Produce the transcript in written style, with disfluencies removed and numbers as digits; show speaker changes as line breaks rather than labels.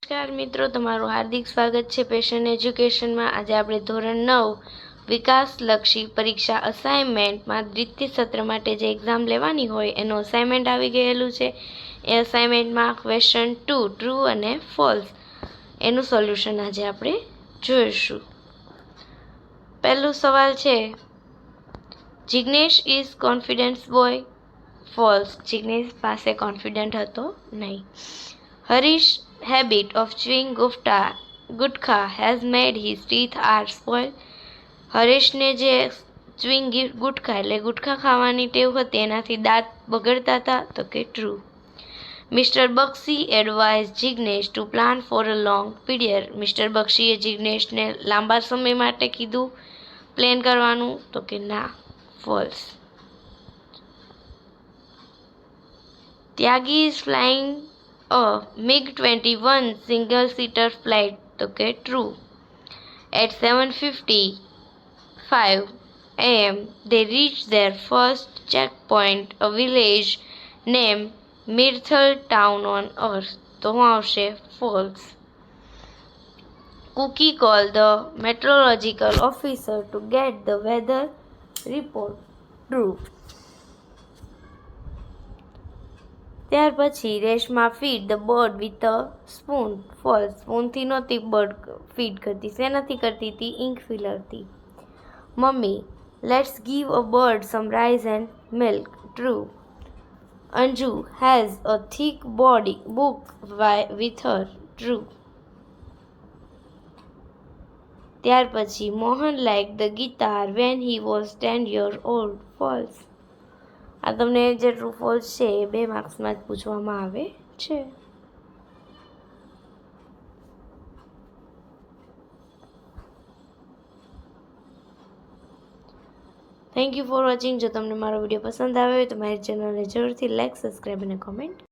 નમસ્કાર મિત્રો, તમારું હાર્દિક સ્વાગત છે પેશન એજ્યુકેશનમાં। આજે આપણે ધોરણ 9 વિકાસલક્ષી પરીક્ષા અસાઇનમેન્ટમાં દ્વિતીય સત્ર માટે જે એક્ઝામ લેવાની હોય એનું અસાઇનમેન્ટ આવી ગયેલું છે। એ અસાઇનમેન્ટમાં ક્વેશ્ચન 2 ટ્રુ અને ફોલ્સ એનું સોલ્યુશન આજે આપણે જોઈશું। પહેલો સવાલ છે, Jignesh is confidence boy. False, Jignesh પાસે કોન્ફિડન્ટ હતો નહીં। Harish habit of chewing gutkha has made his teeth are spoiled। હરેશને જે ચ્યુઇંગ ગુટખા એટલે ગુટખા ખાવાની ટેવ હતી એનાથી દાંત બગડતા હતા, તો કે true. Mister Bakshi advise Jignesh to plan for a long period. Mister બક્ષીએ જિગ્નેશને લાંબા સમય માટે કીધું પ્લાન કરવાનું, તો કે ના, false. Tyagi is flying a MiG-21 single-seater flight, તો કે true। At 7:55 a.m. they reached their first checkpoint, a village named Mirthal Town on Earth, તો હું આવશે false। Cookie called the meteorological officer to get the weather report, true। ત્યાર પછી Reshma feed the bird with a spoon, false. સ્પૂનથી નહોતી bird feed કરતી, શેનાથી કરતી હતી? ઇંક ફિલરથી। Mummy let's give a bird some rice and milk, true. Anju has a thick body book with her, true. ત્યાર પછી Mohan like the guitar when he was 10 years old, false. આ તમને જે ટ્રુ ફોલ્સ છે એ 2 માર્ક્સમાં જ પૂછવામાં આવે છે। Thank you for watching. જો તમને મારો વિડીયો પસંદ આવ્યો હોય તો મારી ચેનલને જરૂરથી લાઇક, સબસ્ક્રાઈબ અને કોમેન્ટ